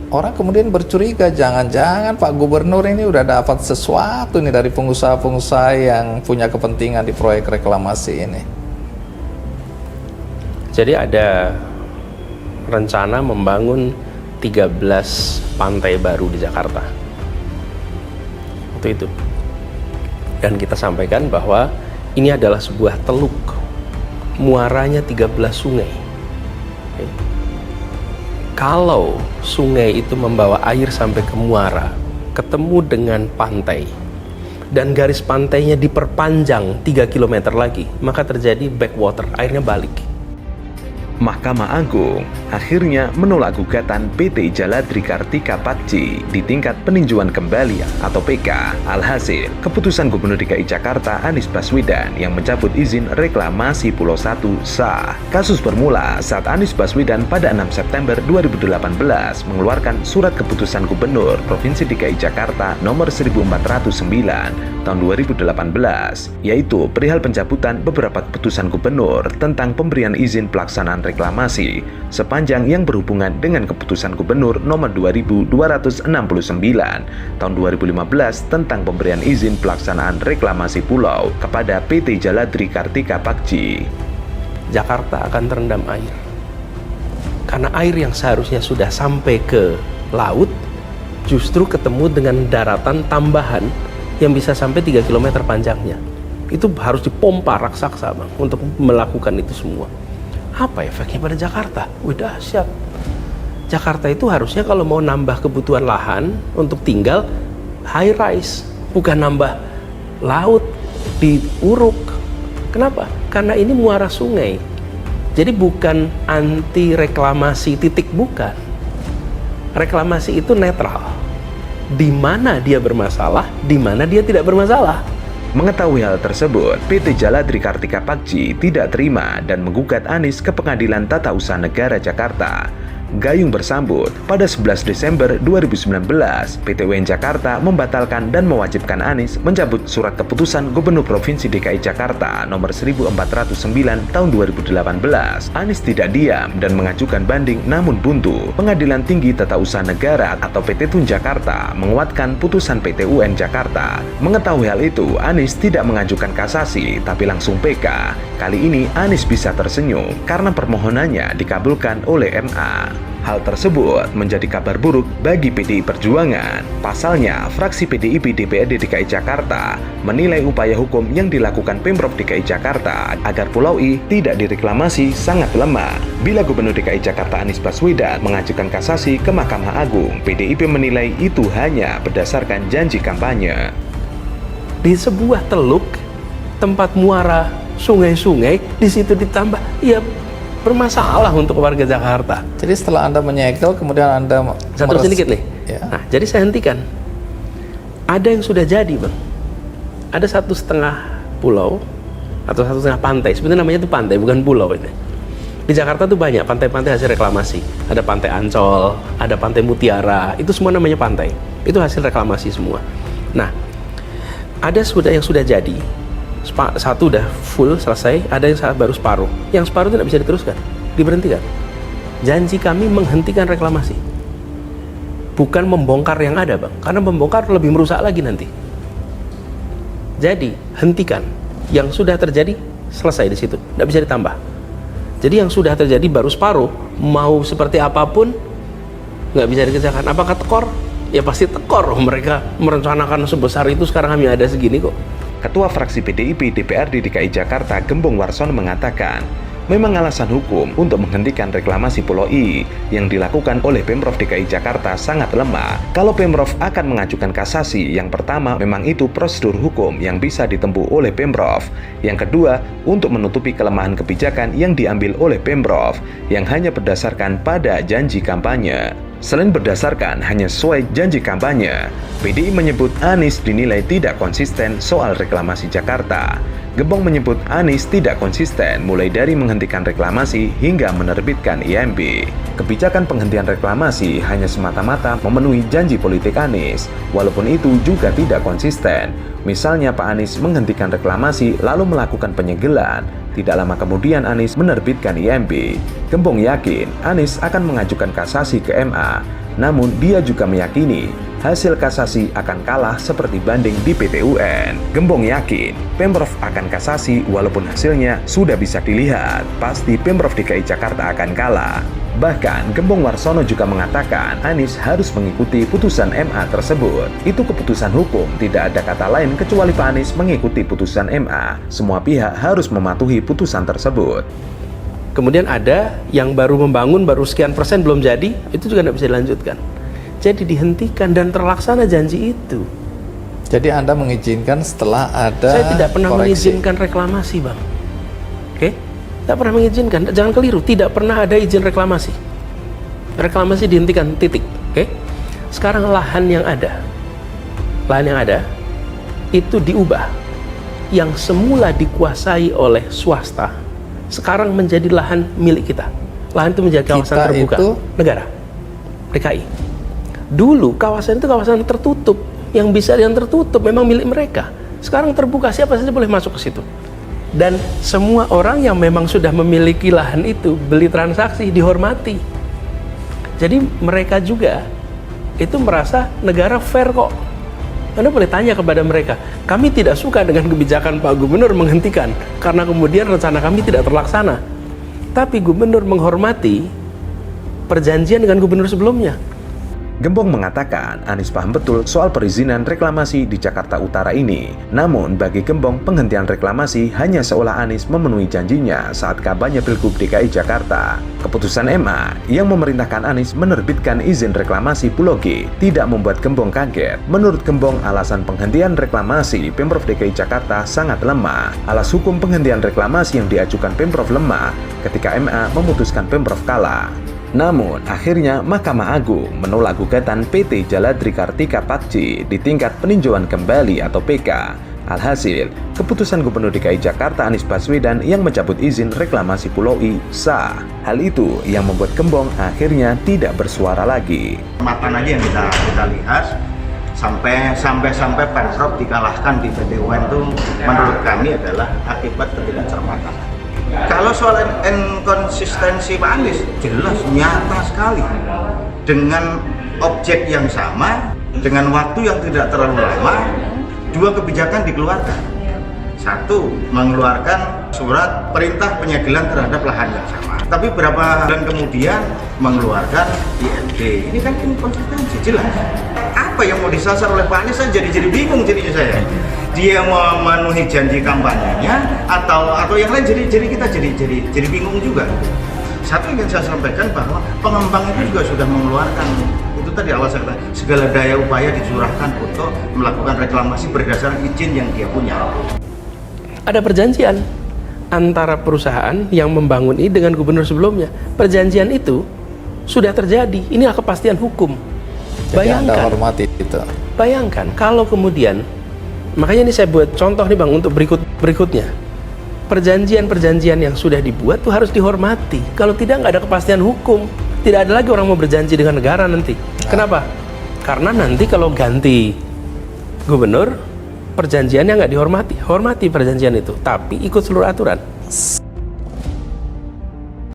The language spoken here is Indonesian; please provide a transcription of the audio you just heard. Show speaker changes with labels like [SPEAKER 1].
[SPEAKER 1] orang kemudian bercuriga, jangan-jangan Pak Gubernur ini udah dapat sesuatu nih dari pengusaha-pengusaha yang punya kepentingan di proyek reklamasi ini.
[SPEAKER 2] Jadi ada rencana membangun 13 pantai baru di Jakarta waktu itu, dan kita sampaikan bahwa ini adalah sebuah teluk, muaranya 13 sungai. Oke. Kalau sungai itu membawa air sampai ke muara, ketemu dengan pantai, dan garis pantainya diperpanjang 3 km lagi, maka terjadi backwater, airnya balik.
[SPEAKER 3] Mahkamah Agung akhirnya menolak gugatan PT Jaladri Kartika Pakci di tingkat peninjauan kembali atau PK. Alhasil, keputusan Gubernur DKI Jakarta Anies Baswedan yang mencabut izin reklamasi Pulau 1 sah. Kasus bermula saat Anies Baswedan pada 6 September 2018 mengeluarkan surat keputusan Gubernur Provinsi DKI Jakarta nomor 1409 tahun 2018, yaitu perihal pencabutan beberapa keputusan gubernur tentang pemberian izin pelaksanaan reklamasi sepanjang yang berhubungan dengan keputusan gubernur nomor 2269 tahun 2015 tentang pemberian izin pelaksanaan reklamasi pulau kepada PT Jaladri Kartika Pakci.
[SPEAKER 2] Jakarta akan terendam air karena air yang seharusnya sudah sampai ke laut justru ketemu dengan daratan tambahan yang bisa sampai 3 km panjangnya. Itu harus dipompa raksasa, Bang, untuk melakukan itu semua. Apa efeknya pada Jakarta? Wih, dahsyat. Jakarta itu harusnya kalau mau nambah kebutuhan lahan untuk tinggal high rise, bukan nambah laut di Uruk. Kenapa? Karena ini muara sungai. Jadi bukan anti reklamasi titik, bukan. Reklamasi itu netral. Di mana dia bermasalah, di mana dia tidak bermasalah.
[SPEAKER 3] Mengetahui hal tersebut, PT Jaladri Kartika Pakci tidak terima dan menggugat Anies ke Pengadilan Tata Usaha Negara Jakarta. Gayung bersambut, pada 11 Desember 2019, PT UN Jakarta membatalkan dan mewajibkan Anies mencabut surat keputusan Gubernur Provinsi DKI Jakarta nomor 1409 tahun 2018. Anies tidak diam dan mengajukan banding, namun buntu. Pengadilan Tinggi Tata Usaha Negara atau PT TUN Jakarta menguatkan putusan PT UN Jakarta. Mengetahui hal itu, Anies tidak mengajukan kasasi tapi langsung PK. Kali ini Anies bisa tersenyum karena permohonannya dikabulkan oleh MA. Hal tersebut menjadi kabar buruk bagi PDI Perjuangan. Pasalnya, fraksi PDIP DPRD DKI Jakarta menilai upaya hukum yang dilakukan Pemprov DKI Jakarta agar Pulau I tidak direklamasi sangat lemah. Bila Gubernur DKI Jakarta Anies Baswedan mengajukan kasasi ke Mahkamah Agung, PDIP menilai itu hanya berdasarkan janji kampanye.
[SPEAKER 2] Di sebuah teluk, tempat muara sungai-sungai, di situ ditambah, ya bermasalah untuk warga Jakarta.
[SPEAKER 1] Jadi setelah Anda menyekel, kemudian Anda
[SPEAKER 2] Satu sedikit nih.
[SPEAKER 1] Ya.
[SPEAKER 2] Nah, jadi saya hentikan. Ada yang sudah jadi, Bang. Ada 1,5 pulau atau 1,5 pantai. Sebenarnya namanya itu pantai, bukan pulau ini. Di Jakarta tuh banyak pantai-pantai hasil reklamasi. Ada pantai Ancol, ada pantai Mutiara. Itu semua namanya pantai. Itu hasil reklamasi semua. Nah, ada yang sudah jadi. Satu udah full selesai, ada yang baru separuh. Yang separuh tidak bisa diteruskan, diberhentikan. Janji kami menghentikan reklamasi, bukan membongkar yang ada, Bang, karena membongkar lebih merusak lagi nanti. Jadi hentikan. Yang sudah terjadi selesai di situ, tidak bisa ditambah. Jadi yang sudah terjadi baru separuh, mau seperti apapun nggak bisa dikerjakan. Apakah tekor? Ya pasti tekor. Mereka merencanakan sebesar itu, sekarang kami ada segini kok.
[SPEAKER 3] Ketua fraksi PDIP DPRD DKI Jakarta Gembong Warsono mengatakan, memang alasan hukum untuk menghentikan reklamasi Pulau I yang dilakukan oleh Pemprov DKI Jakarta sangat lemah. Kalau Pemprov akan mengajukan kasasi, yang pertama memang itu prosedur hukum yang bisa ditempuh oleh Pemprov. Yang kedua, untuk menutupi kelemahan kebijakan yang diambil oleh Pemprov yang hanya berdasarkan pada janji kampanye. Selain berdasarkan hanya sesuai janji kampanye, PDI menyebut Anies dinilai tidak konsisten soal reklamasi Jakarta. Gembong menyebut Anies tidak konsisten mulai dari menghentikan reklamasi hingga menerbitkan IMB. Kebijakan penghentian reklamasi hanya semata-mata memenuhi janji politik Anies, walaupun itu juga tidak konsisten. Misalnya Pak Anies menghentikan reklamasi lalu melakukan penyegelan. Tidak lama kemudian Anies menerbitkan IMB. Gembong yakin Anies akan mengajukan kasasi ke MA. Namun dia juga meyakini hasil kasasi akan kalah seperti banding di PT UN. Gembong yakin Pemprov akan kasasi walaupun hasilnya sudah bisa dilihat. Pasti Pemprov DKI Jakarta akan kalah. Bahkan Gembong Warsono juga mengatakan Anies harus mengikuti putusan MA tersebut. Itu keputusan hukum, tidak ada kata lain kecuali Pak Anies mengikuti putusan MA. Semua pihak harus mematuhi putusan tersebut.
[SPEAKER 2] Kemudian ada yang baru membangun, baru sekian persen belum jadi, itu juga tidak bisa dilanjutkan. Jadi dihentikan dan terlaksana janji itu.
[SPEAKER 1] Jadi Anda mengizinkan setelah ada
[SPEAKER 2] Saya tidak pernah
[SPEAKER 1] koreksi.
[SPEAKER 2] mengizinkan reklamasi, Bang. Oke? Tidak pernah mengizinkan, jangan keliru, tidak pernah ada izin reklamasi. Reklamasi dihentikan, titik. Oke? Sekarang lahan yang ada itu diubah. Yang semula dikuasai oleh swasta, sekarang menjadi lahan milik kita. Lahan itu menjadi kawasan
[SPEAKER 1] Kita
[SPEAKER 2] terbuka
[SPEAKER 1] itu?
[SPEAKER 2] negara DKI. Dulu kawasan itu kawasan tertutup, yang tertutup memang milik mereka. Sekarang terbuka, siapa saja boleh masuk ke situ. Dan semua orang yang memang sudah memiliki lahan itu beli transaksi dihormati. Jadi mereka juga itu merasa negara fair kok. Anda boleh tanya kepada mereka, kami tidak suka dengan kebijakan Pak Gubernur menghentikan, karena kemudian rencana kami tidak terlaksana. Tapi Gubernur menghormati perjanjian dengan Gubernur sebelumnya.
[SPEAKER 3] Gembong mengatakan Anies paham betul soal perizinan reklamasi di Jakarta Utara ini. Namun bagi Gembong, penghentian reklamasi hanya seolah Anies memenuhi janjinya saat kampanye Pilgub DKI Jakarta. Keputusan MA yang memerintahkan Anies menerbitkan izin reklamasi Pulau G tidak membuat Gembong kaget. Menurut Gembong, alasan penghentian reklamasi Pemprov DKI Jakarta sangat lemah. Alas hukum penghentian reklamasi yang diajukan Pemprov lemah ketika MA memutuskan Pemprov kalah. Namun, akhirnya Mahkamah Agung menolak gugatan PT Jaladri Kartika Pakcik di tingkat peninjauan kembali atau PK. Alhasil, keputusan Gubernur DKI Jakarta Anies Baswedan yang mencabut izin reklamasi Pulau I sah. Hal itu yang membuat Gembong akhirnya tidak bersuara lagi.
[SPEAKER 4] Matan aja yang kita lihat sampai Pemprov dikalahkan di PT UN itu menurut kami adalah akibat ketidakcermatan. Kalau soal inkonsistensi Pak Anies, jelas nyata sekali. Dengan objek yang sama, dengan waktu yang tidak terlalu lama, dua kebijakan dikeluarkan. Satu, mengeluarkan surat perintah penyegelan terhadap lahan yang sama. Tapi berapa bulan kemudian mengeluarkan IMB. Ini kan inkonsistensi, jelas. Apa yang mau disasar oleh Pak Anies? Saya jadi bingung jadinya saya. Dia memenuhi janji kampanyenya atau yang lain, jadi kita jadi bingung juga. Satu ingin saya sampaikan bahwa pengembang itu juga sudah mengeluarkan, itu tadi awal saya katakan, segala daya upaya dicurahkan untuk melakukan reklamasi berdasarkan izin yang dia punya.
[SPEAKER 2] Ada perjanjian antara perusahaan yang membangun ini dengan gubernur sebelumnya. Perjanjian itu sudah terjadi. Inilah kepastian hukum.
[SPEAKER 1] Jadi Anda
[SPEAKER 2] Bayangkan,
[SPEAKER 1] hormati itu.
[SPEAKER 2] bayangkan kalau kemudian, makanya ini saya buat contoh nih Bang untuk berikutnya. Perjanjian-perjanjian yang sudah dibuat itu harus dihormati. Kalau tidak, nggak ada kepastian hukum. Tidak ada lagi orang mau berjanji dengan negara nanti. Kenapa? Karena nanti kalau ganti gubernur, perjanjiannya nggak dihormati. Hormati perjanjian itu, tapi ikut seluruh aturan.